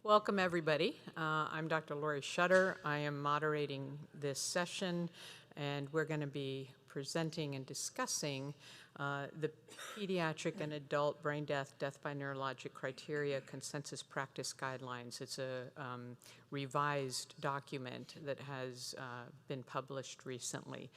Welcome, everybody. I'm Dr. Lori Shutter. I am moderating this session, and we're going to be presenting and discussing the Pediatric and Adult Brain Death by Neurologic Criteria Consensus Practice Guidelines. It's a revised document that has been published recently.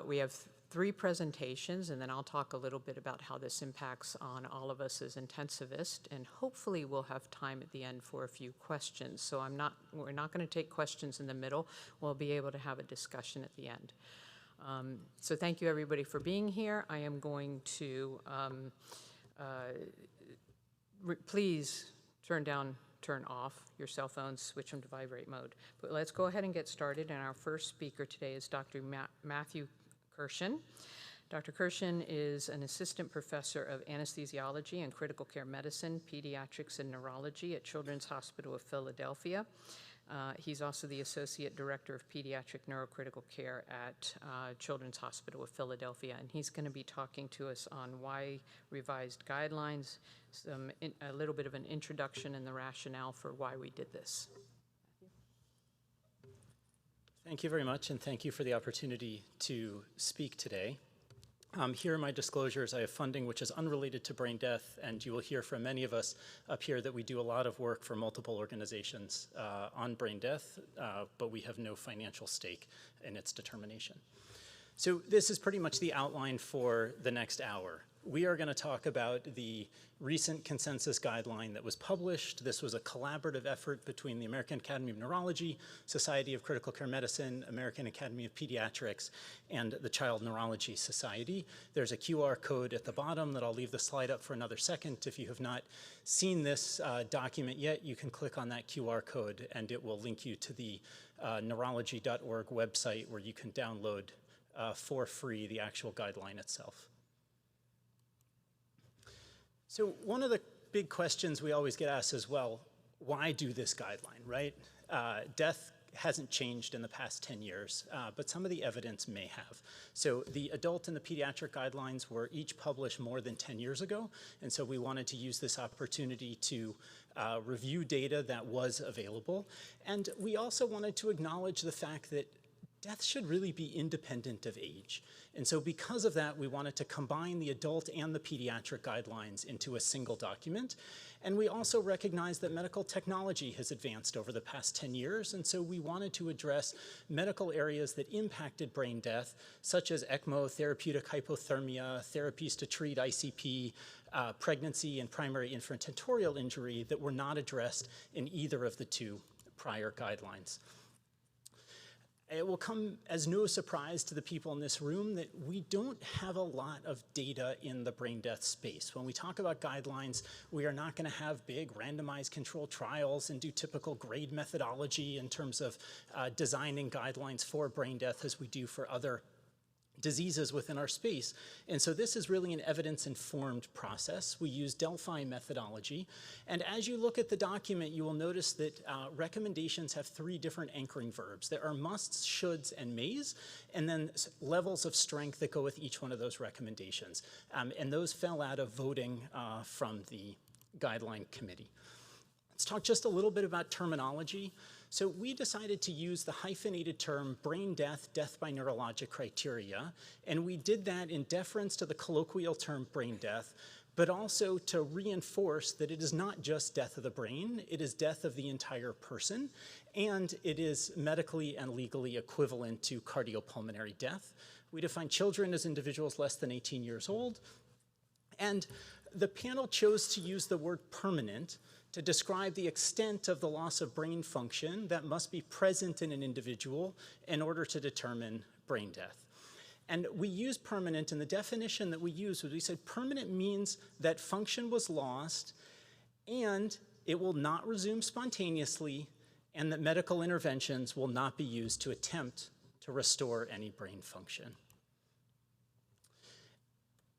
We have three presentations, and then I'll talk a little bit about how this impacts on all of us as intensivists, and hopefully we'll have time at the end for a few questions. So we're not going to take questions in the middle. We'll be able to have a discussion at the end. So thank you, everybody, for being here. I am going to please turn off your cell phones, switch them to vibrate mode. But let's go ahead and get started. And our first speaker today is Dr. Matthew Kirschen. Dr. Kirschen is an assistant professor of anesthesiology and critical care medicine, pediatrics, and neurology at Children's Hospital of Philadelphia. He's also the associate director of pediatric neurocritical care at Children's Hospital of Philadelphia, and he's going to be talking to us on why revised guidelines, a little bit of an introduction and the rationale for why we did this. Thank you very much, and thank you for the opportunity to speak today. Here are my disclosures. I have funding which is unrelated to brain death, and you will hear from many of us up here that we do a lot of work for multiple organizations on brain death, but we have no financial stake in its determination. So this is pretty much the outline for the next hour. We are going to talk about the recent consensus guideline that was published. This was a collaborative effort between the American Academy of Neurology, Society of Critical Care Medicine, American Academy of Pediatrics, and the Child Neurology Society. There's a QR code at the bottom that I'll leave the slide up for another second. If you have not seen this document yet, you can click on that QR code and it will link you to the neurology.org website where you can download for free the actual guideline itself. So one of the big questions we always get asked is, well, why do this guideline, right? Death hasn't changed in the past 10 years, but some of the evidence may have. So the adult and the pediatric guidelines were each published more than 10 years ago, and so we wanted to use this opportunity to review data that was available. And we also wanted to acknowledge the fact that death should really be independent of age. And so because of that, we wanted to combine the adult and the pediatric guidelines into a single document. And we also recognize that medical technology has advanced over the past 10 years. And so we wanted to address medical areas that impacted brain death, such as ECMO, therapeutic hypothermia, therapies to treat ICP, pregnancy, and primary infanttorial injury that were not addressed in either of the two prior guidelines. It will come as no surprise to the people in this room that we don't have a lot of data in the brain death space. When we talk about guidelines, we are not going to have big randomized controlled trials and do typical grade methodology in terms of designing guidelines for brain death as we do for other diseases within our space. And so this is really an evidence-informed process. We use Delphi methodology. And as you look at the document, you will notice that recommendations have three different anchoring verbs. There are musts, shoulds, and mays, and then levels of strength that go with each one of those recommendations. And those fell out of voting from the guideline committee. Let's talk just a little bit about terminology. So we decided to use the hyphenated term brain death by neurologic criteria, and we did that in deference to the colloquial term brain death, but also to reinforce that it is not just death of the brain, it is death of the entire person, and it is medically and legally equivalent to cardiopulmonary death. We define children as individuals less than 18 years old, and the panel chose to use the word permanent to describe the extent of the loss of brain function that must be present in an individual in order to determine brain death. And we use permanent, and the definition that we used was we said permanent means that function was lost and it will not resume spontaneously, and that medical interventions will not be used to attempt to restore any brain function.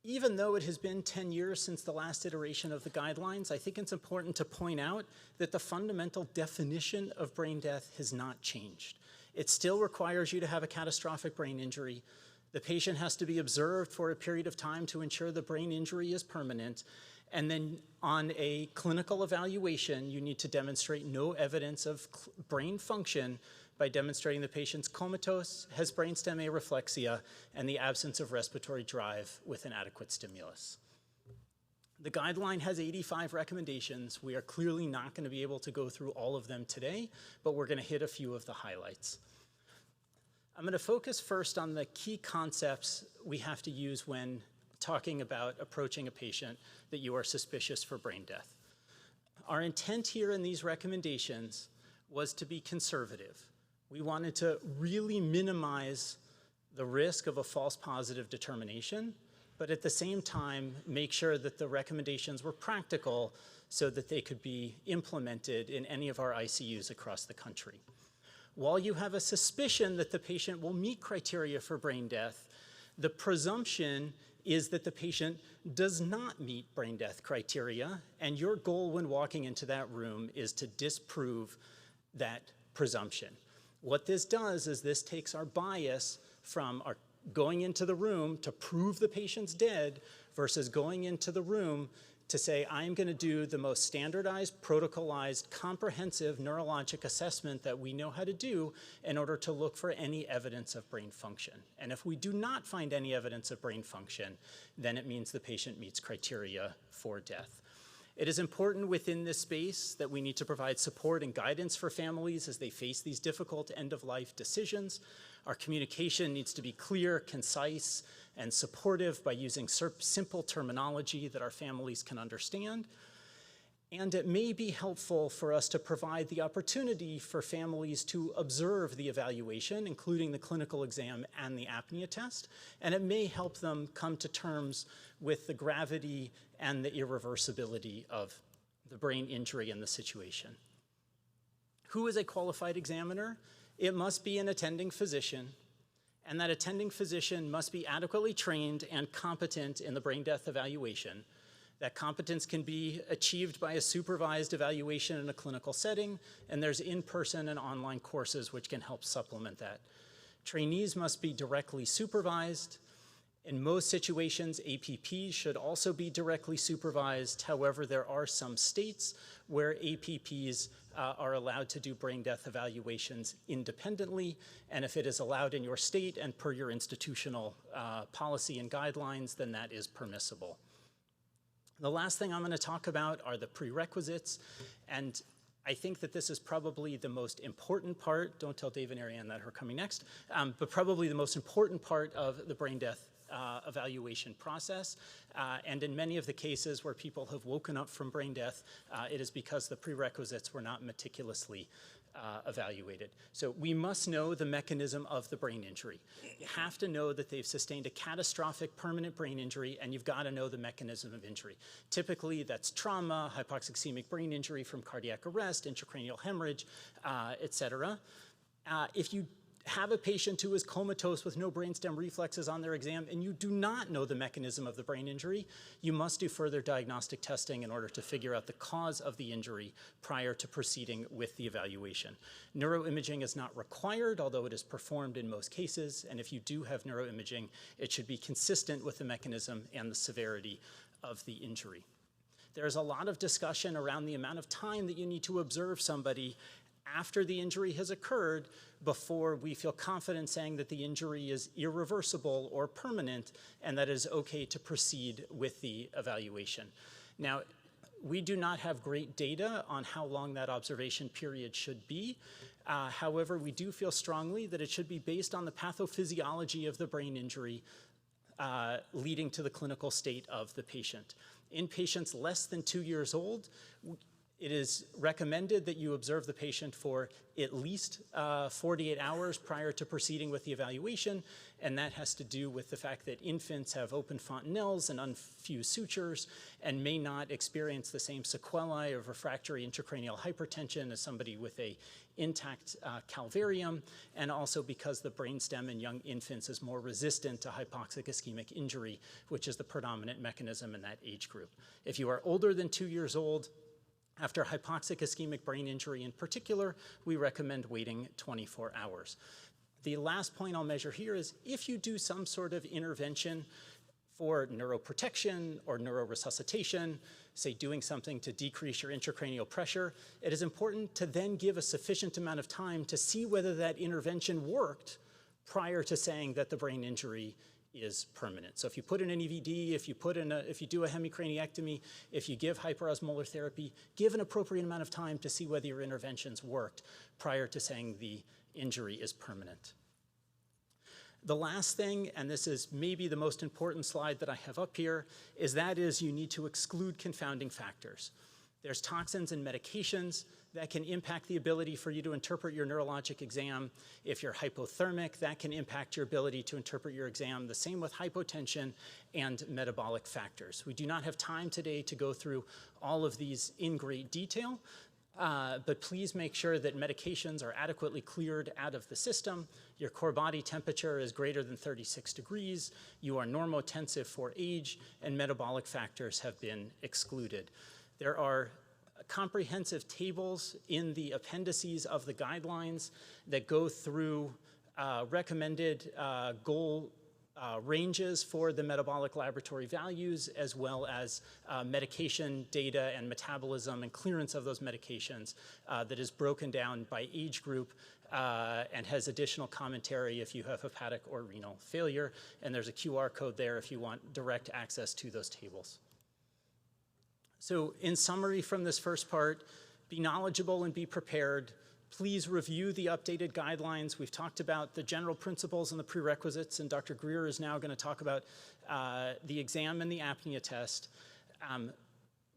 Even though it has been 10 years since the last iteration of the guidelines, I think it's important to point out that the fundamental definition of brain death has not changed. It still requires you to have a catastrophic brain injury. The patient has to be observed for a period of time to ensure the brain injury is permanent, And then on a clinical evaluation, you need to demonstrate no evidence of brain function by demonstrating the patient's comatose, has brainstem areflexia, and the absence of respiratory drive with an adequate stimulus. The guideline has 85 recommendations. We are clearly not going to be able to go through all of them today, but we're going to hit a few of the highlights. I'm going to focus first on the key concepts we have to use when talking about approaching a patient that you are suspicious for brain death. Our intent here in these recommendations was to be conservative. We wanted to really minimize the risk of a false positive determination, but at the same time, make sure that the recommendations were practical so that they could be implemented in any of our ICUs across the country. While you have a suspicion that the patient will meet criteria for brain death, the presumption is that the patient does not meet brain death criteria, and your goal when walking into that room is to disprove that presumption. What this does is this takes our bias from our going into the room to prove the patient's dead versus going into the room to say, I'm going to do the most standardized, protocolized, comprehensive neurologic assessment that we know how to do in order to look for any evidence of brain function. And if we do not find any evidence of brain function, then it means the patient meets criteria for death. It is important within this space that we need to provide support and guidance for families as they face these difficult end-of-life decisions. Our communication needs to be clear, concise, and supportive by using simple terminology that our families can understand. And it may be helpful for us to provide the opportunity for families to observe the evaluation, including the clinical exam and the apnea test, and it may help them come to terms with the gravity and the irreversibility of the brain injury in the situation. Who is a qualified examiner? It must be an attending physician, and that attending physician must be adequately trained and competent in the brain death evaluation. That competence can be achieved by a supervised evaluation in a clinical setting, and there's in-person and online courses which can help supplement that. Trainees must be directly supervised. In most situations, APPs should also be directly supervised. However, there are some states where APPs are allowed to do brain death evaluations independently, and if it is allowed in your state and per your institutional policy and guidelines, then that is permissible. The last thing I'm going to talk about are the prerequisites, and I think that this is probably the most important part. Don't tell Dave and Ariane that are coming next, but probably the most important part of the brain death evaluation process. And in many of the cases where people have woken up from brain death, it is because the prerequisites were not meticulously evaluated. So we must know the mechanism of the brain injury. You have to know that they've sustained a catastrophic permanent brain injury, and you've got to know the mechanism of injury. Typically, that's trauma, hypoxic brain injury from cardiac arrest, intracranial hemorrhage, et cetera. If you have a patient who is comatose with no brainstem reflexes on their exam and you do not know the mechanism of the brain injury, you must do further diagnostic testing in order to figure out the cause of the injury prior to proceeding with the evaluation. Neuroimaging is not required, although it is performed in most cases, and if you do have neuroimaging, it should be consistent with the mechanism and the severity of the injury. There's a lot of discussion around the amount of time that you need to observe somebody after the injury has occurred before we feel confident saying that the injury is irreversible or permanent and that it is okay to proceed with the evaluation. Now, we do not have great data on how long that observation period should be. However, we do feel strongly that it should be based on the pathophysiology of the brain injury leading to the clinical state of the patient. In patients less than 2 years old, it is recommended that you observe the patient for at least 48 hours prior to proceeding with the evaluation, and that has to do with the fact that infants have open fontanelles and unfused sutures and may not experience the same sequelae of refractory intracranial hypertension as somebody with a intact calvarium, and also because the brainstem in young infants is more resistant to hypoxic ischemic injury, which is the predominant mechanism in that age group. If you are older than 2 years old, after hypoxic ischemic brain injury in particular, we recommend waiting 24 hours. The last point I'll measure here is if you do some sort of intervention for neuroprotection or neuroresuscitation, say doing something to decrease your intracranial pressure, it is important to then give a sufficient amount of time to see whether that intervention worked prior to saying that the brain injury is permanent. So if you put in an EVD, if you do a hemicraniectomy, if you give hyperosmolar therapy, give an appropriate amount of time to see whether your interventions worked prior to saying the injury is permanent. The last thing, and this is maybe the most important slide that I have up here, is you need to exclude confounding factors. There's toxins and medications that can impact the ability for you to interpret your neurologic exam. If you're hypothermic, that can impact your ability to interpret your exam. The same with hypotension and metabolic factors. We do not have time today to go through all of these in great detail, but please make sure that medications are adequately cleared out of the system. Your core body temperature is greater than 36 degrees. You are normotensive for age, and metabolic factors have been excluded. There are comprehensive tables in the appendices of the guidelines that go through recommended goal ranges for the metabolic laboratory values, as well as medication data and metabolism and clearance of those medications that is broken down by age group and has additional commentary if you have hepatic or renal failure. And there's a QR code there if you want direct access to those tables. So in summary from this first part, be knowledgeable and be prepared. Please review the updated guidelines. We've talked about the general principles and the prerequisites, and Dr. Greer is now going to talk about the exam and the apnea test.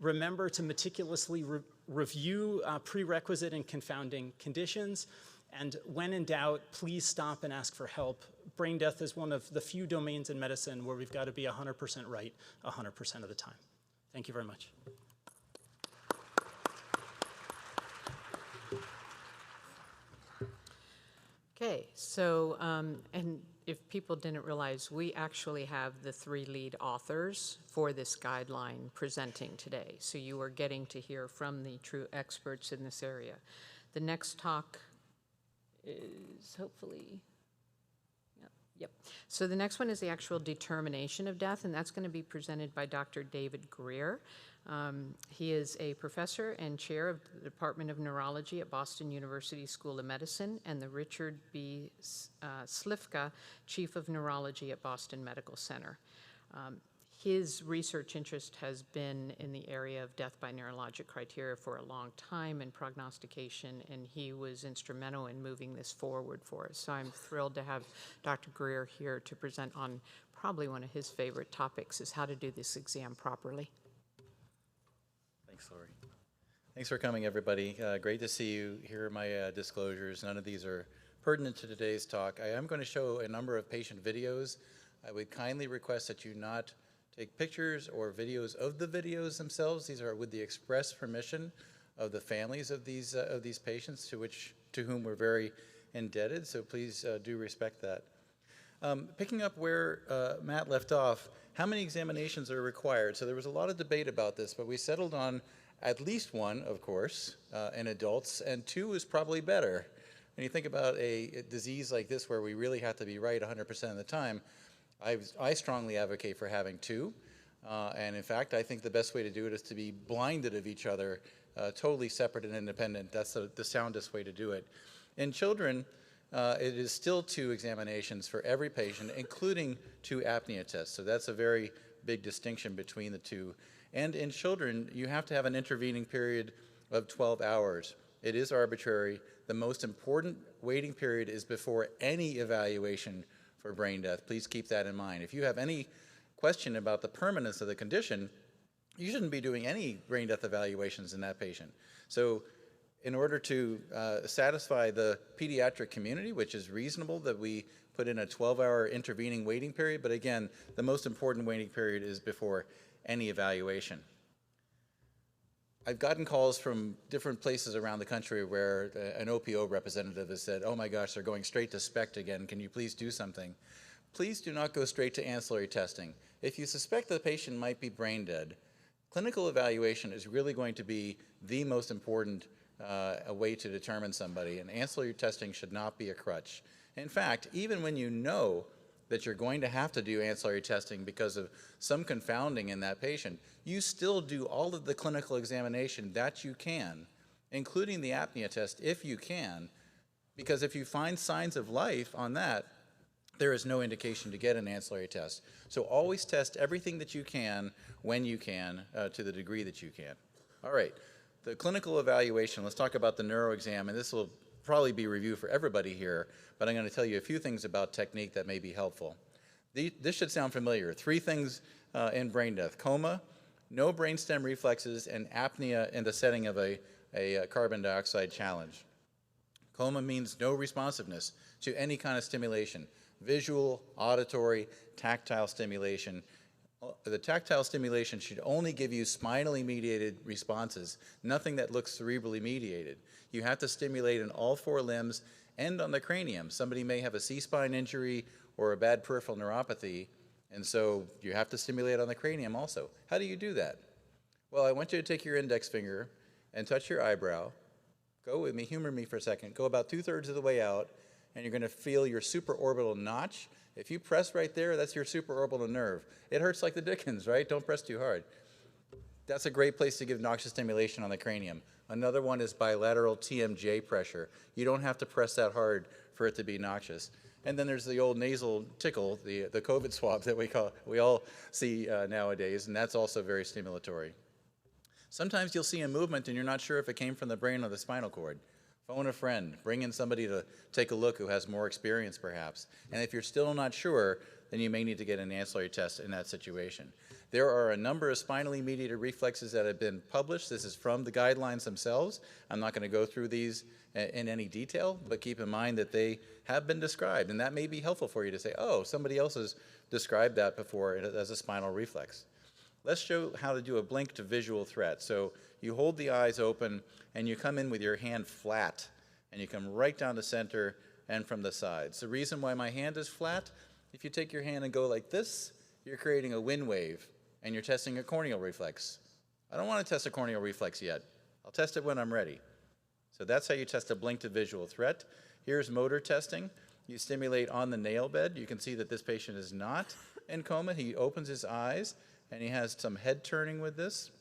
Remember to meticulously review prerequisite and confounding conditions, and when in doubt, please stop and ask for help. Brain death is one of the few domains in medicine where we've got to be 100% right 100% of the time. Thank you very much. Okay, so, and if people didn't realize, we actually have the 3 lead authors for this guideline presenting today. So you are getting to hear from the true experts in this area. The next talk is hopefully, yep. So the next one is the actual determination of death, and that's going to be presented by Dr. David Greer. He is a professor and chair of the Department of Neurology at Boston University School of Medicine and the Richard B. Slifka Chief of Neurology at Boston Medical Center. His research interest has been in the area of death by neurologic criteria for a long time and prognostication, and he was instrumental in moving this forward for us. So I'm thrilled to have Dr. Greer here to present on probably one of his favorite topics, is how to do this exam properly. Thanks, Lori. Thanks for coming, everybody. Great to see you. Here are my disclosures. None of these are pertinent to today's talk. I am going to show a number of patient videos. I would kindly request that you not take pictures or videos of the videos themselves. These are with the express permission of the families of these patients, to whom we're very indebted. So please do respect that. Picking up where Matt left off, how many examinations are required? So there was a lot of debate about this, but we settled on at least 1, of course, in adults, and 2 is probably better. When you think about a disease like this where we really have to be right 100% of the time, I strongly advocate for having 2. And in fact, I think the best way to do it is to be blinded of each other, totally separate and independent. That's the soundest way to do it. In children, it is still 2 examinations for every patient, including 2 apnea tests. So that's a very big distinction between the 2. And in children, you have to have an intervening period of 12 hours. It is arbitrary. The most important waiting period is before any evaluation for brain death. Please keep that in mind. If you have any question about the permanence of the condition, you shouldn't be doing any brain death evaluations in that patient. So in order to satisfy the pediatric community, which is reasonable that we put in a 12-hour intervening waiting period, but again, the most important waiting period is before any evaluation. I've gotten calls from different places around the country where an OPO representative has said, oh my gosh, they're going straight to SPECT again, can you please do something? Please do not go straight to ancillary testing. If you suspect the patient might be brain dead, clinical evaluation is really going to be the most important a way to determine somebody, and ancillary testing should not be a crutch. In fact, even when you know that you're going to have to do ancillary testing because of some confounding in that patient, you still do all of the clinical examination that you can, including the apnea test if you can, because if you find signs of life on that, there is no indication to get an ancillary test. So always test everything that you can when you can to the degree that you can. All right, the clinical evaluation, let's talk about the neuro exam, and this will probably be review for everybody here, but I'm going to tell you a few things about technique that may be helpful. This should sound familiar. 3 things in brain death: coma, no brainstem reflexes, and apnea in the setting of a carbon dioxide challenge. Coma means no responsiveness to any kind of stimulation: visual, auditory, tactile stimulation. The tactile stimulation should only give you spinally mediated responses, nothing that looks cerebrally mediated. You have to stimulate in all 4 limbs and on the cranium. Somebody may have a C-spine injury or a bad peripheral neuropathy, and so you have to stimulate on the cranium also. How do you do that? Well, I want you to take your index finger and touch your eyebrow. Go with me, humor me for a second. Go about 2/3 of the way out, and you're going to feel your supraorbital notch. If you press right there, that's your supraorbital nerve. It hurts like the dickens, right? Don't press too hard. That's a great place to give noxious stimulation on the cranium. Another one is bilateral TMJ pressure. You don't have to press that hard for it to be noxious. And then there's the old nasal tickle, the COVID swab that we all see nowadays, and that's also very stimulatory. Sometimes you'll see a movement and you're not sure if it came from the brain or the spinal cord. Phone a friend, bring in somebody to take a look who has more experience perhaps. And if you're still not sure, then you may need to get an ancillary test in that situation. There are a number of spinally mediated reflexes that have been published. This is from the guidelines themselves. I'm not going to go through these in any detail, but keep in mind that they have been described, and that may be helpful for you to say, oh, somebody else has described that before as a spinal reflex. Let's show how to do a blink to visual threat. So you hold the eyes open and you come in with your hand flat and you come right down the center and from the sides. The reason why my hand is flat, if you take your hand and go like this, you're creating a wind wave and you're testing a corneal reflex. I don't want to test a corneal reflex yet. I'll test it when I'm ready. So that's how you test a blink to visual threat. Here's motor testing. You stimulate on the nail bed. You can see that this patient is not in coma. He opens his eyes and he has some head turning with this.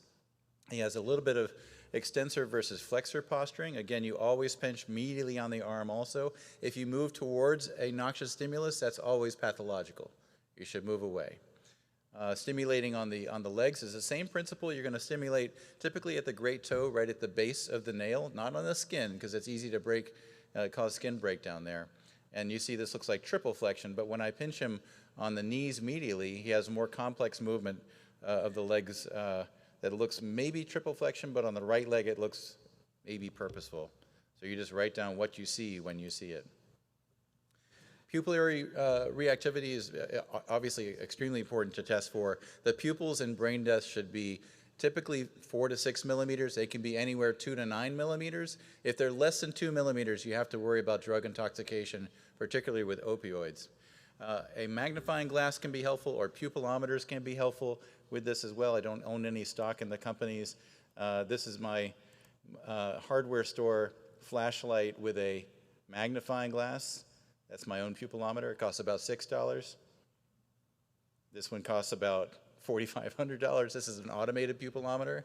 He has a little bit of extensor versus flexor posturing. Again, you always pinch medially on the arm also. If you move towards a noxious stimulus, that's always pathological. You should move away. Stimulating on the legs is the same principle. You're going to stimulate typically at the great toe, right at the base of the nail, not on the skin, because it's easy to break, cause skin breakdown there. And you see this looks like triple flexion, but when I pinch him on the knees medially, he has a more complex movement of the legs that looks maybe triple flexion, but on the right leg it looks maybe purposeful. So you just write down what you see when you see it. Pupillary reactivity is obviously extremely important to test for. The pupils in brain death should be typically 4 to 6 millimeters. They can be anywhere 2 to 9 millimeters. If they're less than 2 millimeters, you have to worry about drug intoxication, particularly with opioids. A magnifying glass can be helpful, or pupillometers can be helpful with this as well. I don't own any stock in the companies. This is my hardware store flashlight with a magnifying glass. That's my own pupillometer. It costs about $6. This one costs about $4,500. This is an automated pupillometer.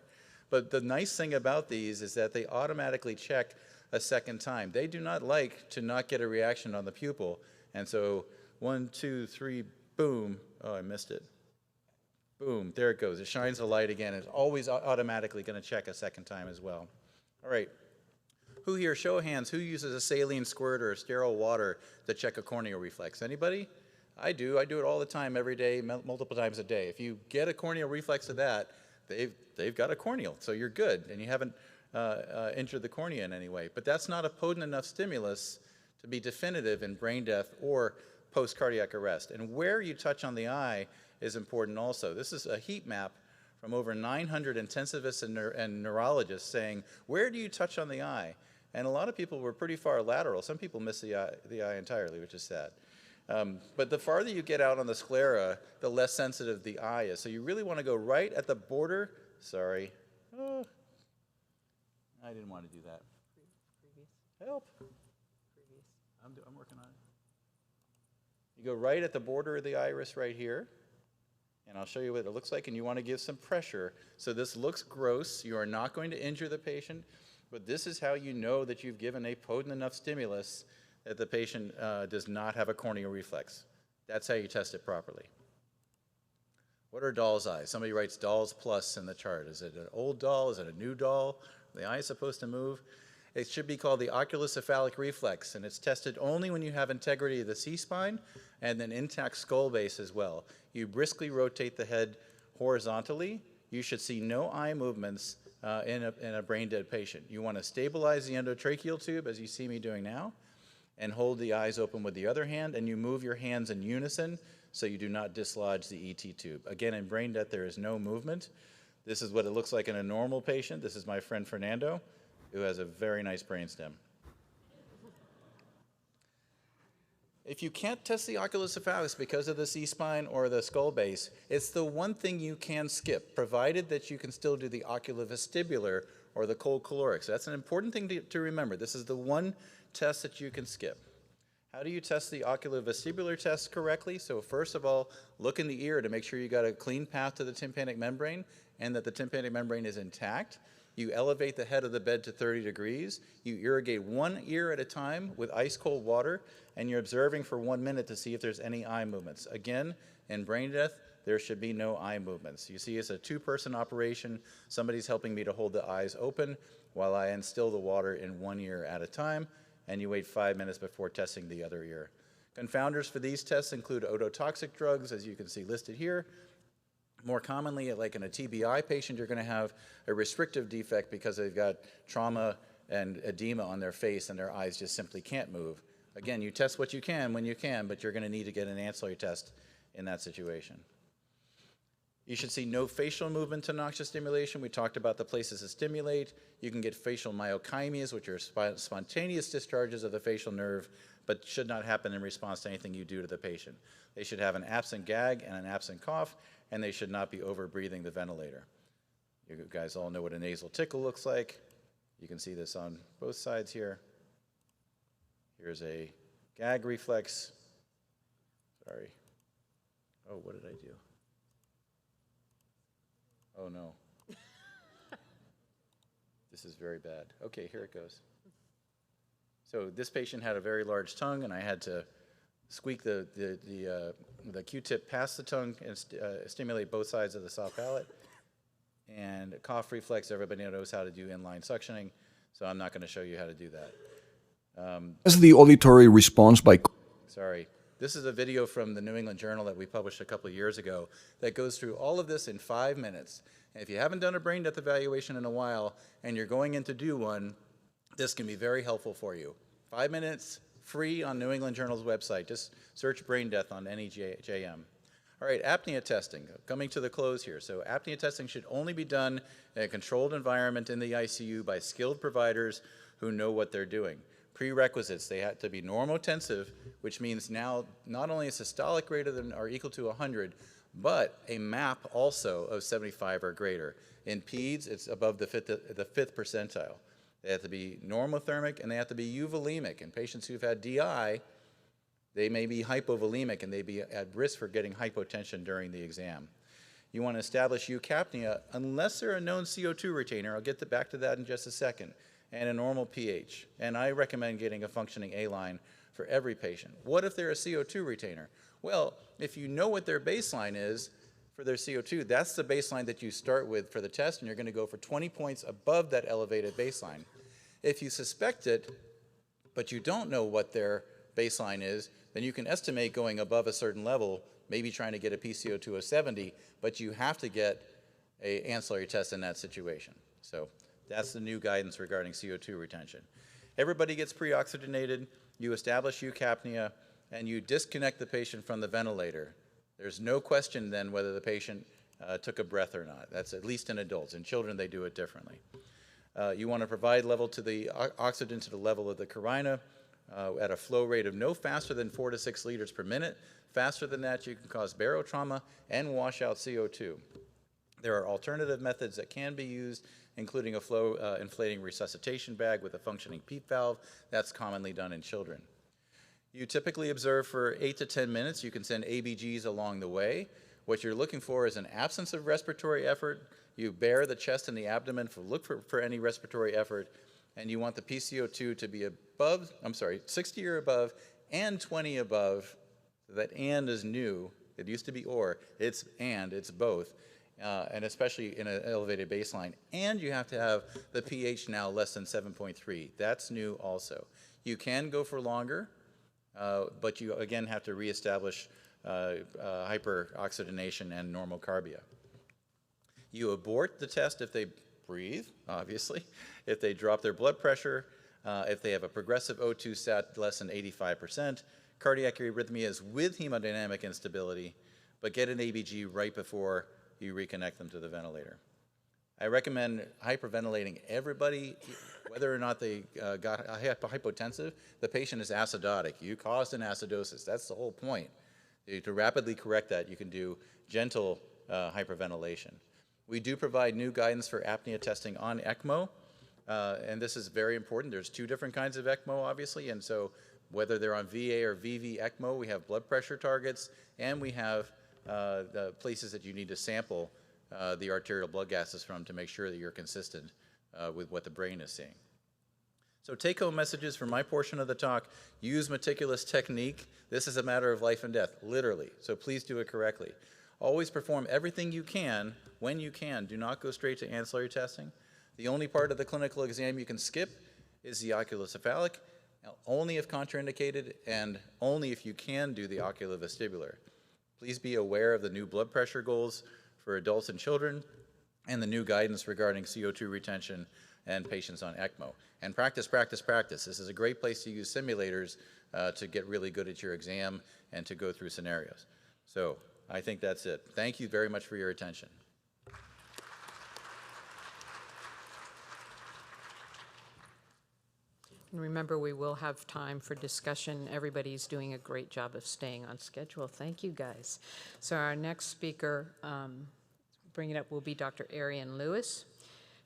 But the nice thing about these is that they automatically check a second time. They do not like to not get a reaction on the pupil. And so 1, 2, 3, boom. Oh, I missed it. Boom, there it goes. It shines the light again. It's always automatically going to check a second time as well. All right. Who here, show of hands, who uses a saline squirt or sterile water to check a corneal reflex? Anybody? I do. I do it all the time, every day, multiple times a day. If you get a corneal reflex of that, they've got a corneal, so you're good, and you haven't injured the cornea in any way. But that's not a potent enough stimulus to be definitive in brain death or post-cardiac arrest. And where you touch on the eye is important also. This is a heat map from over 900 intensivists and neurologists saying, where do you touch on the eye? And a lot of people were pretty far lateral. Some people miss the eye entirely, which is sad. But the farther you get out on the sclera, the less sensitive the eye is. So you really want to go right at the border. Sorry. Oh, I didn't want to do that. Previous. Help. Previous. I'm working on it. You go right at the border of the iris right here, and I'll show you what it looks like, and you want to give some pressure. So this looks gross. You are not going to injure the patient, but this is how you know that you've given a potent enough stimulus that the patient does not have a corneal reflex. That's how you test it properly. What are doll's eyes? Somebody writes dolls plus in the chart. Is it an old doll? Is it a new doll? The eye is supposed to move. It should be called the oculocephalic reflex, and it's tested only when you have integrity of the C-spine and an intact skull base as well. You briskly rotate the head horizontally. You should see no eye movements in a brain-dead patient. You want to stabilize the endotracheal tube, as you see me doing now, and hold the eyes open with the other hand, and you move your hands in unison so you do not dislodge the ET tube. Again, in brain death, there is no movement. This is what it looks like in a normal patient. This is my friend Fernando, who has a very nice brainstem. If you can't test the oculocephalus because of the C-spine or the skull base, it's the one thing you can skip, provided that you can still do the oculovestibular or the cold caloric. So that's an important thing to remember. This is the one test that you can skip. How do you test the oculovestibular test correctly? So first of all, look in the ear to make sure you got a clean path to the tympanic membrane and that the tympanic membrane is intact. You elevate the head of the bed to 30 degrees. You irrigate one ear at a time with ice cold water, and you're observing for 1 minute to see if there's any eye movements. Again, in brain death, there should be no eye movements. You see, it's a two-person operation. Somebody's helping me to hold the eyes open while I instill the water in one ear at a time, and you wait 5 minutes before testing the other ear. Confounders for these tests include ototoxic drugs, as you can see listed here. More commonly, like in a TBI patient, you're going to have a restrictive defect because they've got trauma and edema on their face and their eyes just simply can't move. Again, you test what you can when you can, but you're going to need to get an ancillary test in that situation. You should see no facial movement to noxious stimulation. We talked about the places to stimulate. You can get facial myokymia, which are spontaneous discharges of the facial nerve, but should not happen in response to anything you do to the patient. They should have an absent gag and an absent cough, and they should not be over-breathing the ventilator. You guys all know what a nasal tickle looks like. You can see this on both sides here. Here's a gag reflex. Sorry. Oh, what did I do? Oh, no. This is very bad. Okay, here it goes. So this patient had a very large tongue, and I had to squeak the Q-tip past the tongue and stimulate both sides of the soft palate. And cough reflex, everybody knows how to do inline suctioning, so I'm not going to show you how to do that. As the auditory response by... Sorry. This is a video from the New England Journal that we published a couple of years ago that goes through all of this in 5 minutes. And if you haven't done a brain death evaluation in a while and you're going in to do one, this can be very helpful for you. 5 minutes, free on New England Journal's website. Just search brain death on any JM. All right, apnea testing, coming to the close here. So apnea testing should only be done in a controlled environment in the ICU by skilled providers who know what they're doing. Prerequisites, they have to be normotensive, which means now not only a systolic greater than or equal to 100, but a MAP also of 75 or greater. In peds, it's above the fifth percentile. They have to be normothermic and they have to be euvolemic. In patients who've had DI, they may be hypovolemic and they be at risk for getting hypotension during the exam. You want to establish eucapnia unless they're a known CO2 retainer. I'll get back to that in just a second. And a normal pH. And I recommend getting a functioning A-line for every patient. What if they're a CO2 retainer? Well, if you know what their baseline is for their CO2, that's the baseline that you start with for the test, and you're going to go for 20 points above that elevated baseline. If you suspect it, but you don't know what their baseline is, then you can estimate going above a certain level, maybe trying to get a PCO2 of 70, but you have to get an ancillary test in that situation. So that's the new guidance regarding CO2 retention. Everybody gets pre-oxygenated, you establish eucapnia, and you disconnect the patient from the ventilator. There's no question then whether the patient took a breath or not. That's at least in adults. In children, they do it differently. You want to provide level to the oxygen to the level of the carina at a flow rate of no faster than 4 to 6 liters per minute. Faster than that, you can cause barotrauma and wash out CO2. There are alternative methods that can be used, including a flow inflating resuscitation bag with a functioning PEEP valve. That's commonly done in children. You typically observe for 8 to 10 minutes. You can send ABGs along the way. What you're looking for is an absence of respiratory effort. You bare the chest and the abdomen look for any respiratory effort, and you want the PCO2 to be 60 or above and 20 above. So that and is new. It used to be or. It's and. It's both. And especially in an elevated baseline. And you have to have the pH now less than 7.3. That's new also. You can go for longer, but you again have to reestablish hyperoxygenation and normal carbia. You abort the test if they breathe, obviously, if they drop their blood pressure, if they have a progressive O2 sat less than 85%, cardiac arrhythmias with hemodynamic instability, but get an ABG right before you reconnect them to the ventilator. I recommend hyperventilating everybody, whether or not they got hypotensive. The patient is acidotic. You caused an acidosis. That's the whole point. To rapidly correct that, you can do gentle hyperventilation. We do provide new guidance for apnea testing on ECMO, and this is very important. There's 2 different kinds of ECMO, obviously, and so whether they're on VA or VV ECMO, we have blood pressure targets, and we have the places that you need to sample the arterial blood gases from to make sure that you're consistent with what the brain is seeing. So take-home messages from my portion of the talk: use meticulous technique. This is a matter of life and death, literally, so please do it correctly. Always perform everything you can when you can. Do not go straight to ancillary testing. The only part of the clinical exam you can skip is the oculocephalic, only if contraindicated and only if you can do the oculovestibular. Please be aware of the new blood pressure goals for adults and children and the new guidance regarding CO2 retention and patients on ECMO. And practice, practice, practice. This is a great place to use simulators to get really good at your exam and to go through scenarios. So I think that's it. Thank you very much for your attention. And remember, we will have time for discussion. Everybody's doing a great job of staying on schedule. Thank you, guys. So our next speaker, bringing it up, will be Dr. Ariane Lewis.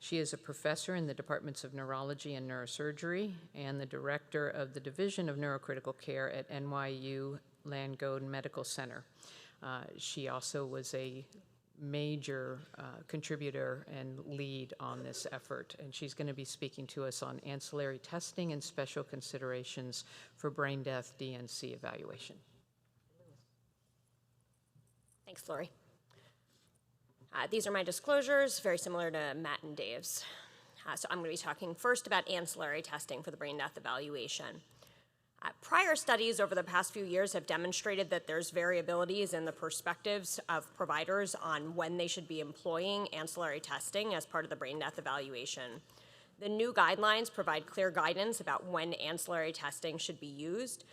She is a professor in the departments of neurology and neurosurgery and the director of the Division of Neurocritical Care at NYU Langone Medical Center. She also was a major contributor and lead on this effort, and she's going to be speaking to us on ancillary testing and special considerations for brain death DNC evaluation. Thanks, Lori. These are my disclosures, very similar to Matt and Dave's. So I'm going to be talking first about ancillary testing for the brain death evaluation. Prior studies over the past few years have demonstrated that there's variabilities in the perspectives of providers on when they should be employing ancillary testing as part of the brain death evaluation. The new guidelines provide clear guidance about when ancillary testing should be used.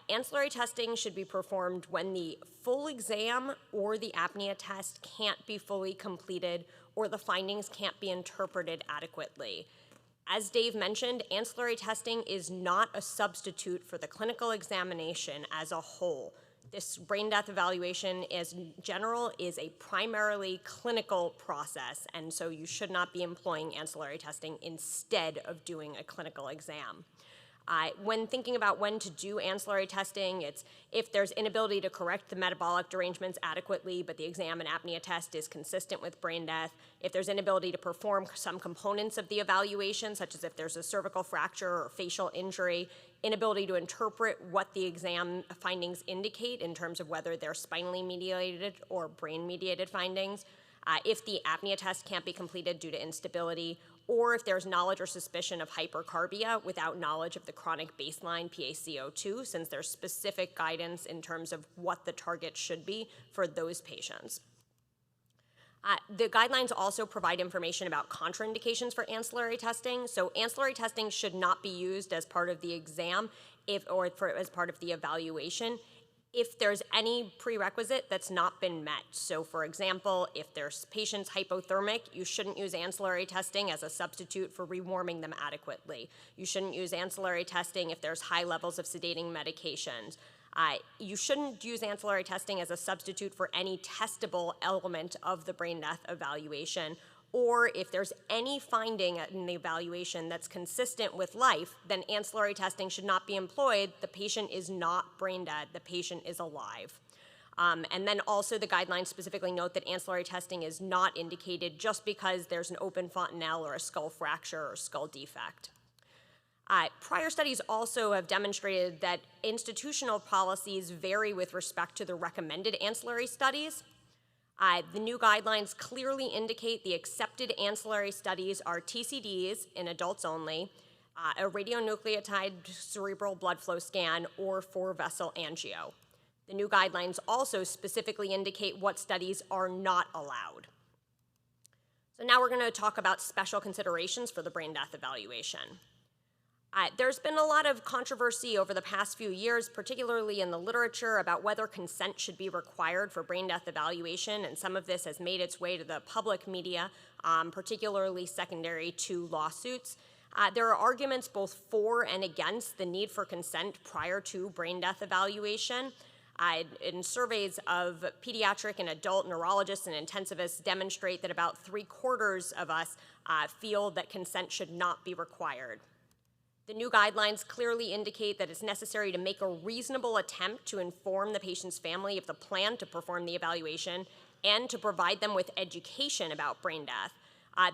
Ancillary testing should be performed when the full exam or the apnea test can't be fully completed or the findings can't be interpreted adequately. As Dave mentioned, ancillary testing is not a substitute for the clinical examination as a whole. This brain death evaluation, as general, is a primarily clinical process, and so you should not be employing ancillary testing instead of doing a clinical exam. When thinking about when to do ancillary testing, it's if there's inability to correct the metabolic derangements adequately, but the exam and apnea test is consistent with brain death, if there's inability to perform some components of the evaluation, such as if there's a cervical fracture or facial injury, inability to interpret what the exam findings indicate in terms of whether they're spinally mediated or brain-mediated findings, if the apnea test can't be completed due to instability, or if there's knowledge or suspicion of hypercarbia without knowledge of the chronic baseline PaCO2, since there's specific guidance in terms of what the target should be for those patients. The guidelines also provide information about contraindications for ancillary testing. So ancillary testing should not be used as part of the exam or as part of the evaluation if there's any prerequisite that's not been met. So for example, if there's patients hypothermic, you shouldn't use ancillary testing as a substitute for rewarming them adequately. You shouldn't use ancillary testing if there's high levels of sedating medications. You shouldn't use ancillary testing as a substitute for any testable element of the brain death evaluation, or if there's any finding in the evaluation that's consistent with life, then ancillary testing should not be employed. The patient is not brain dead. The patient is alive. And then also the guidelines specifically note that ancillary testing is not indicated just because there's an open fontanelle or a skull fracture or skull defect. Prior studies also have demonstrated that institutional policies vary with respect to the recommended ancillary studies. The new guidelines clearly indicate the accepted ancillary studies are TCDs in adults only, a radionucleotide cerebral blood flow scan, or 4-vessel angio. The new guidelines also specifically indicate what studies are not allowed. So now we're going to talk about special considerations for the brain death evaluation. There's been a lot of controversy over the past few years, particularly in the literature, about whether consent should be required for brain death evaluation, and some of this has made its way to the public media, particularly secondary to lawsuits. There are arguments both for and against the need for consent prior to brain death evaluation. In surveys of pediatric and adult neurologists and intensivists demonstrate that about 3/4 of us feel that consent should not be required. The new guidelines clearly indicate that it's necessary to make a reasonable attempt to inform the patient's family of the plan to perform the evaluation and to provide them with education about brain death.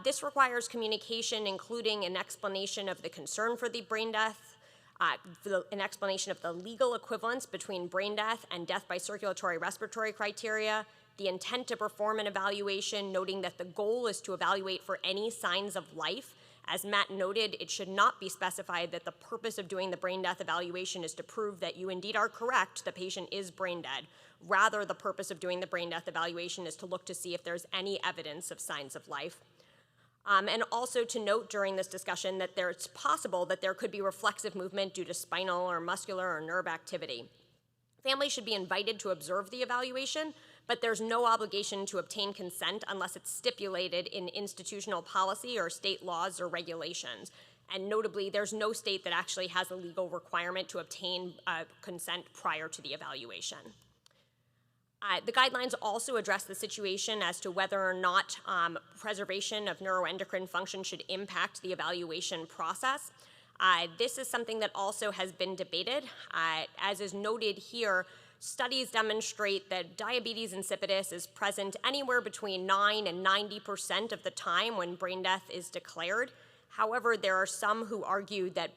This requires communication, including an explanation of the concern for the brain death, an explanation of the legal equivalence between brain death and death by circulatory respiratory criteria, the intent to perform an evaluation, noting that the goal is to evaluate for any signs of life. As Matt noted, it should not be specified that the purpose of doing the brain death evaluation is to prove that you indeed are correct, the patient is brain dead. Rather, the purpose of doing the brain death evaluation is to look to see if there's any evidence of signs of life. And also to note during this discussion that it's possible that there could be reflexive movement due to spinal or muscular or nerve activity. Families should be invited to observe the evaluation, but there's no obligation to obtain consent unless it's stipulated in institutional policy or state laws or regulations. And notably, there's no state that actually has a legal requirement to obtain consent prior to the evaluation. The guidelines also address the situation as to whether or not preservation of neuroendocrine function should impact the evaluation process. This is something that also has been debated. As is noted here, studies demonstrate that diabetes insipidus is present anywhere between 9 and 90% of the time when brain death is declared. However, there are some who argue that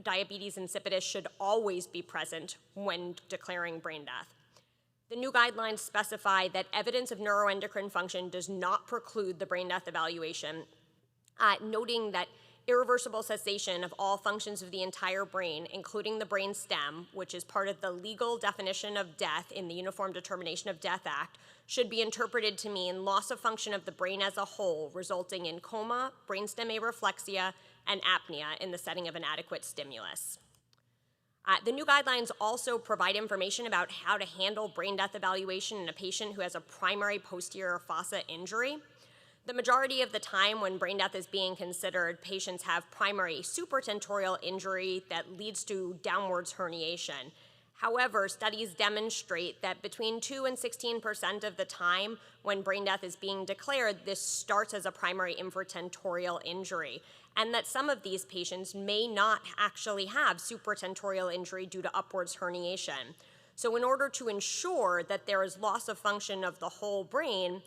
diabetes insipidus should always be present when declaring brain death. The new guidelines specify that evidence of neuroendocrine function does not preclude the brain death evaluation, noting that irreversible cessation of all functions of the entire brain, including the brain stem, which is part of the legal definition of death in the Uniform Determination of Death Act, should be interpreted to mean loss of function of the brain as a whole, resulting in coma, brainstem areflexia, and apnea in the setting of inadequate stimulus. The new guidelines also provide information about how to handle brain death evaluation in a patient who has a primary posterior fossa injury. The majority of the time when brain death is being considered, patients have primary supratentorial injury that leads to downwards herniation. However, studies demonstrate that between 2 and 16% of the time when brain death is being declared, this starts as a primary infratentorial injury, and that some of these patients may not actually have supratentorial injury due to upwards herniation. So in order to ensure that there is loss of function of the whole brain,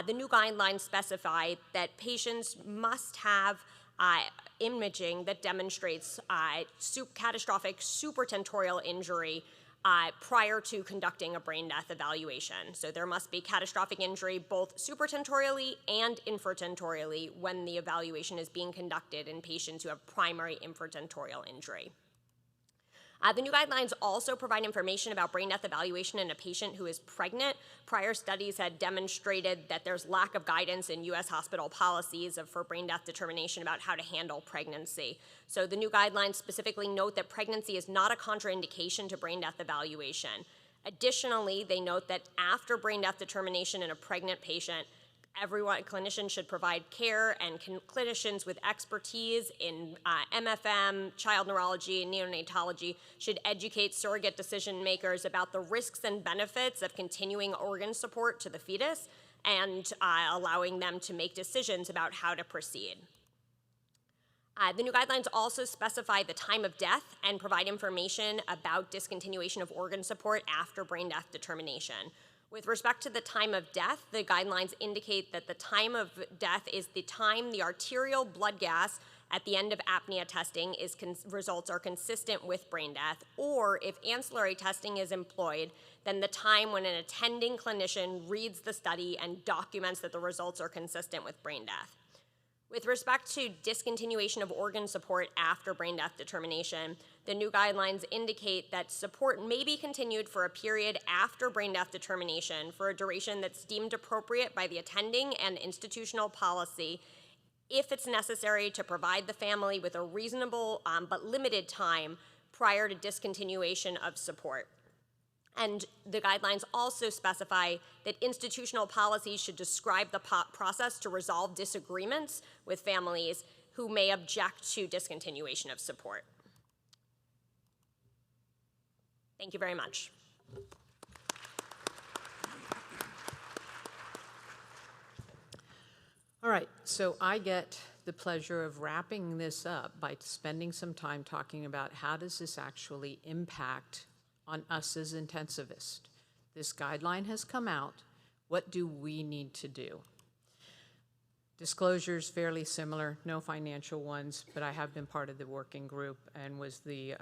the new guidelines specify that patients must have imaging that demonstrates catastrophic supratentorial injury prior to conducting a brain death evaluation. So there must be catastrophic injury both supratentorially and infratentorially when the evaluation is being conducted in patients who have primary infratentorial injury. The new guidelines also provide information about brain death evaluation in a patient who is pregnant. Prior studies had demonstrated that there's lack of guidance in U.S. hospital policies for brain death determination about how to handle pregnancy. So the new guidelines specifically note that pregnancy is not a contraindication to brain death evaluation. Additionally, they note that after brain death determination in a pregnant patient, clinicians should provide care, and clinicians with expertise in MFM, child neurology, and neonatology should educate surrogate decision makers about the risks and benefits of continuing organ support to the fetus, and allowing them to make decisions about how to proceed. The new guidelines also specify the time of death and provide information about discontinuation of organ support after brain death determination. With respect to the time of death, the guidelines indicate that the time of death is the time the arterial blood gas at the end of apnea testing results are consistent with brain death, or if ancillary testing is employed, then the time when an attending clinician reads the study and documents that the results are consistent with brain death. With respect to discontinuation of organ support after brain death determination, the new guidelines indicate that support may be continued for a period after brain death determination for a duration that's deemed appropriate by the attending and institutional policy if it's necessary to provide the family with a reasonable but limited time prior to discontinuation of support. And the guidelines also specify that institutional policies should describe the process to resolve disagreements with families who may object to discontinuation of support. Thank you very much. All right, so I get the pleasure of wrapping this up by spending some time talking about how does this actually impact on us as intensivists. This guideline has come out. What do we need to do? Disclosures fairly similar, no financial ones, but I have been part of the working group and was the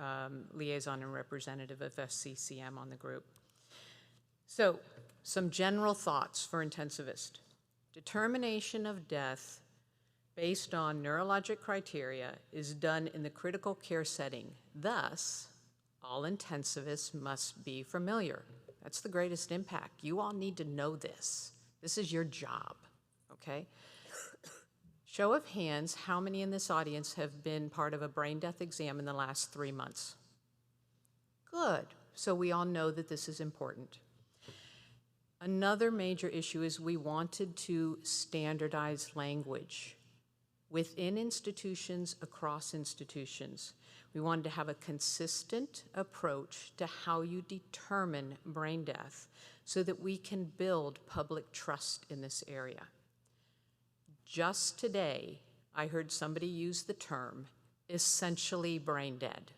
liaison and representative of FCCM on the group. So, some general thoughts for intensivists. Determination of death based on neurologic criteria is done in the critical care setting. Thus, all intensivists must be familiar. That's the greatest impact. You all need to know this. This is your job, okay? Show of hands, how many in this audience have been part of a brain death exam in the last 3 months? Good. So we all know that this is important. Another major issue is we wanted to standardize language within institutions, across institutions. We wanted to have a consistent approach to how you determine brain death so that we can build public trust in this area. Just today, I heard somebody use the term essentially brain dead.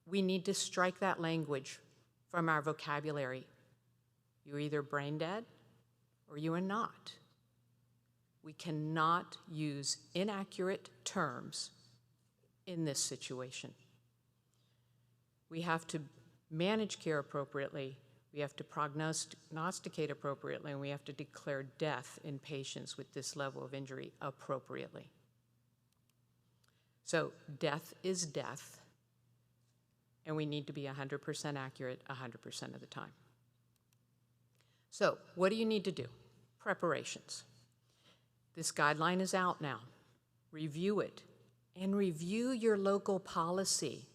We need to strike that language from our vocabulary. You're either brain dead or you are not. We cannot use inaccurate terms in this situation. We have to manage care appropriately, we have to prognosticate appropriately, and we have to declare death in patients with this level of injury appropriately. So death is death, and we need to be 100% accurate 100% of the time. So what do you need to do? Preparations. This guideline is out now. Review it, and review your local policy.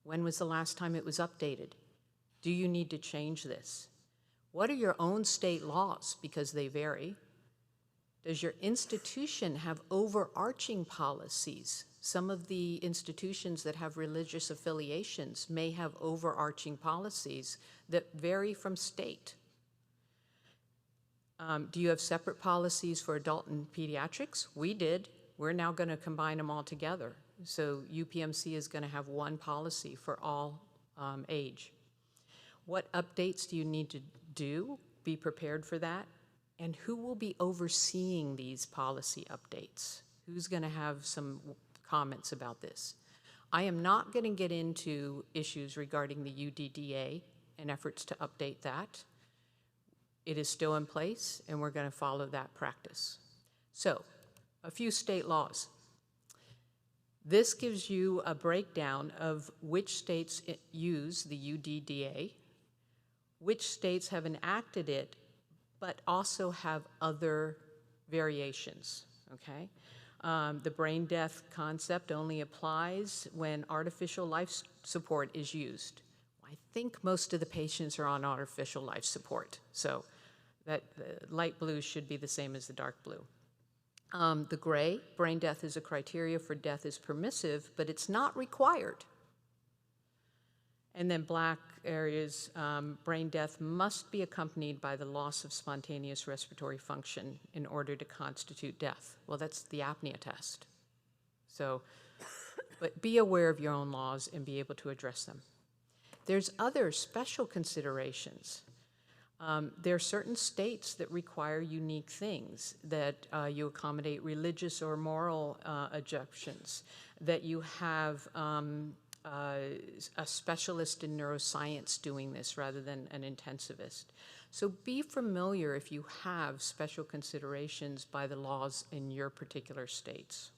When was the last time it was updated? Do you need to change this? What are your own state laws? Because they vary. Does your institution have overarching policies? Some of the institutions that have religious affiliations may have overarching policies that vary from state. Do you have separate policies for adult and pediatrics? We did. We're now going to combine them all together. So UPMC is going to have one policy for all age. What updates do you need to do? Be prepared for that. And who will be overseeing these policy updates? Who's going to have some comments about this? I am not going to get into issues regarding the UDDA and efforts to update that. It is still in place, and we're going to follow that practice. So, a few state laws. This gives you a breakdown of which states use the UDDA, which states have enacted it, but also have other variations, okay? The brain death concept only applies when artificial life support is used. I think most of the patients are on artificial life support, so that the light blue should be the same as the dark blue. The gray, brain death is a criteria for death is permissive, but it's not required. And then black areas, brain death must be accompanied by the loss of spontaneous respiratory function in order to constitute death. Well, that's the apnea test. So, but be aware of your own laws and be able to address them. There's other special considerations. There are certain states that require unique things, that you accommodate religious or moral objections, that you have a specialist in neuroscience doing this rather than an intensivist. So be familiar if you have special considerations by the laws in your particular states.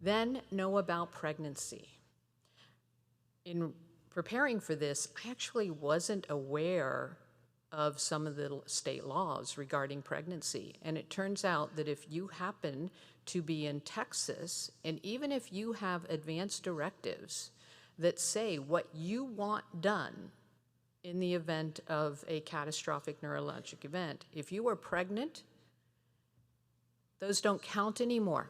Then know about pregnancy. In preparing for this, I actually wasn't aware of some of the state laws regarding pregnancy. And it turns out that if you happen to be in Texas, and even if you have advance directives that say what you want done in the event of a catastrophic neurologic event, if you are pregnant, those don't count anymore.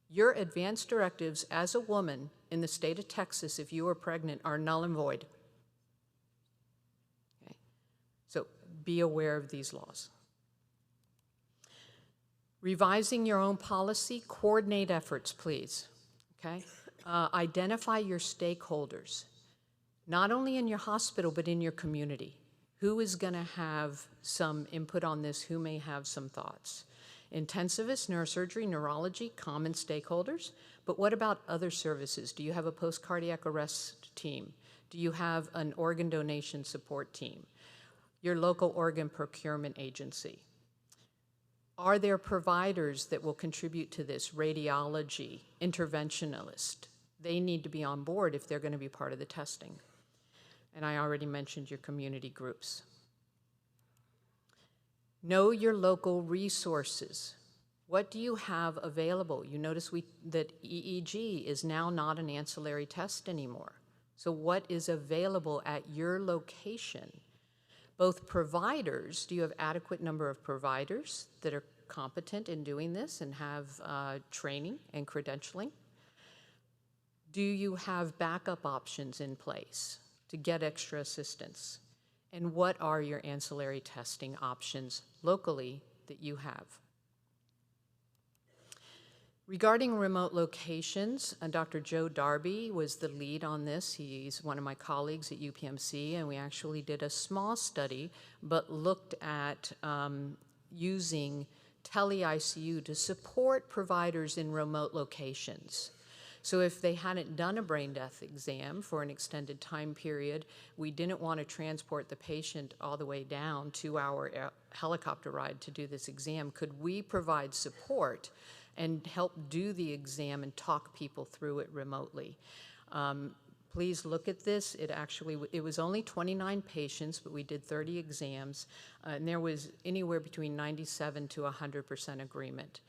Your advance directives as a woman in the state of Texas, if you are pregnant, are null and void. Okay. So be aware of these laws. Revising your own policy, coordinate efforts, please. Okay? Identify your stakeholders, not only in your hospital, but in your community. Who is going to have some input on this? Who may have some thoughts? Intensivists, neurosurgery, neurology, common stakeholders. But what about other services? Do you have a post-cardiac arrest team? Do you have an organ donation support team? Your local organ procurement agency? Are there providers that will contribute to this? Radiology, interventionalist. They need to be on board if they're going to be part of the testing. And I already mentioned your community groups. Know your local resources. What do you have available? You notice that EEG is now not an ancillary test anymore. So what is available at your location? Both providers, do you have adequate number of providers that are competent in doing this and have training and credentialing? Do you have backup options in place to get extra assistance? And what are your ancillary testing options locally that you have? Regarding remote locations, Dr. Joe Darby was the lead on this. He's one of my colleagues at UPMC, and we actually did a small study, but looked at using tele-ICU to support providers in remote locations. So if they hadn't done a brain death exam for an extended time period, we didn't want to transport the patient all the way down 2-hour helicopter ride to do this exam. Could we provide support and help do the exam and talk people through it remotely? Please look at this. It was only 29 patients, but we did 30 exams, and there was anywhere between 97 to 100% agreement.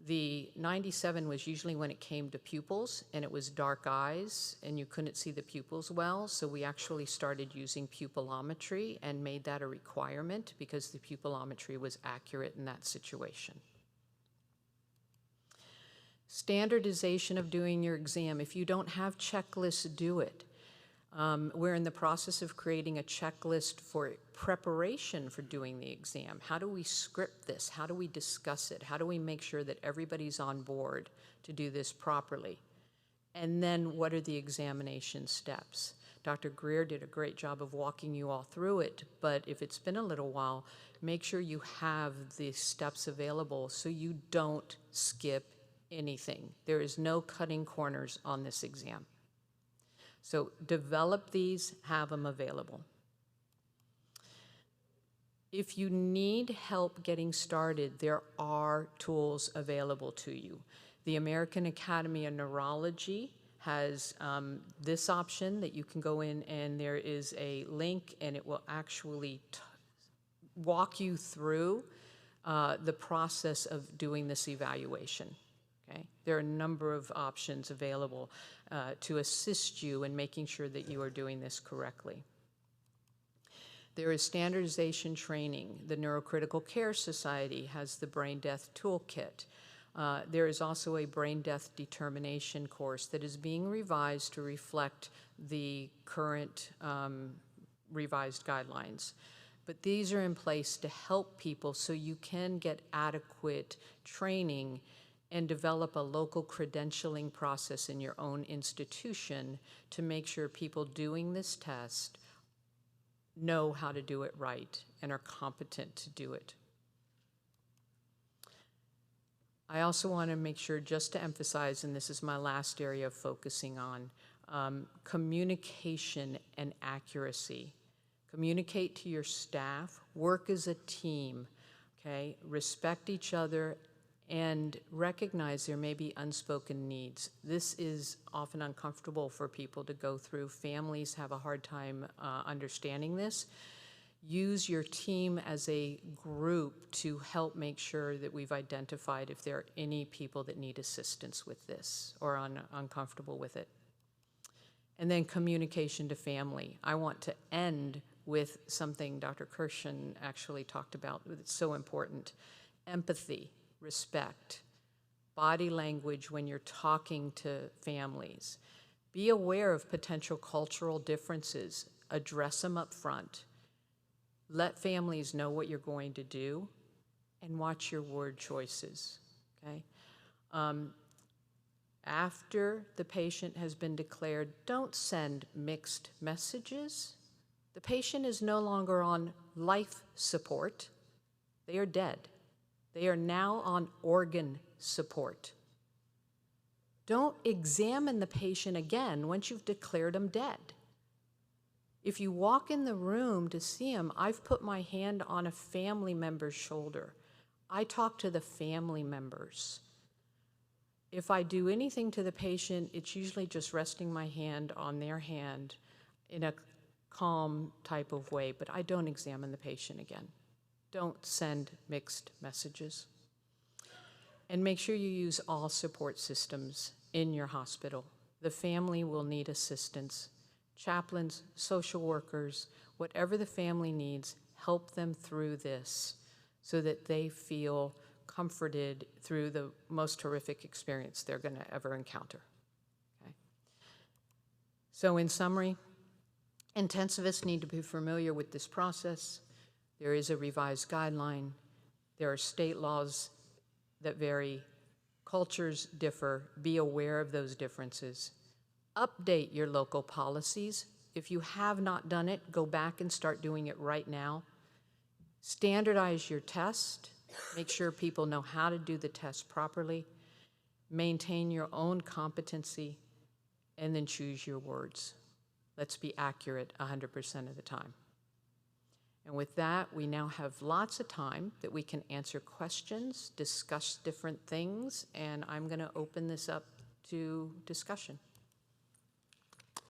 The 97 was usually when it came to pupils, and it was dark eyes, and you couldn't see the pupils well, so we actually started using pupillometry and made that a requirement because the pupillometry was accurate in that situation. Standardization of doing your exam. If you don't have checklists, do it. We're in the process of creating a checklist for preparation for doing the exam. How do we script this? How do we discuss it? How do we make sure that everybody's on board to do this properly? And then what are the examination steps? Dr. Greer did a great job of walking you all through it, but if it's been a little while, make sure you have the steps available so you don't skip anything. There is no cutting corners on this exam. So develop these, have them available. If you need help getting started, there are tools available to you. The American Academy of Neurology has this option that you can go in, and there is a link, and it will actually walk you through the process of doing this evaluation. Okay? There are a number of options available to assist you in making sure that you are doing this correctly. There is standardization training. The Neurocritical Care Society has the Brain Death Toolkit. There is also a brain death determination course that is being revised to reflect the current revised guidelines. But these are in place to help people so you can get adequate training and develop a local credentialing process in your own institution to make sure people doing this test know how to do it right and are competent to do it. I also want to make sure, just to emphasize, and this is my last area of focusing on, communication and accuracy. Communicate to your staff, work as a team, okay? Respect each other and recognize there may be unspoken needs. This is often uncomfortable for people to go through. Families have a hard time understanding this. Use your team as a group to help make sure that we've identified if there are any people that need assistance with this or are uncomfortable with it. And then communication to family. I want to end with something Dr. Kirschen actually talked about that's so important. Empathy, respect, body language when you're talking to families. Be aware of potential cultural differences. Address them up front. Let families know what you're going to do, and watch your word choices, okay? After the patient has been declared, don't send mixed messages. The patient is no longer on life support. They are dead. They are now on organ support. Don't examine the patient again once you've declared them dead. If you walk in the room to see them, I've put my hand on a family member's shoulder. I talk to the family members. If I do anything to the patient, it's usually just resting my hand on their hand in a calm type of way, but I don't examine the patient again. Don't send mixed messages. And make sure you use all support systems in your hospital. The family will need assistance. Chaplains, social workers, whatever the family needs, help them through this so that they feel comforted through the most horrific experience they're going to ever encounter. Okay? So in summary, intensivists need to be familiar with this process. There is a revised guideline. There are state laws that vary. Cultures differ. Be aware of those differences. Update your local policies. If you have not done it, go back and start doing it right now. Standardize your test. Make sure people know how to do the test properly. Maintain your own competency, and then choose your words. Let's be accurate 100% of the time. And with that, we now have lots of time that we can answer questions, discuss different things, and I'm going to open this up to discussion.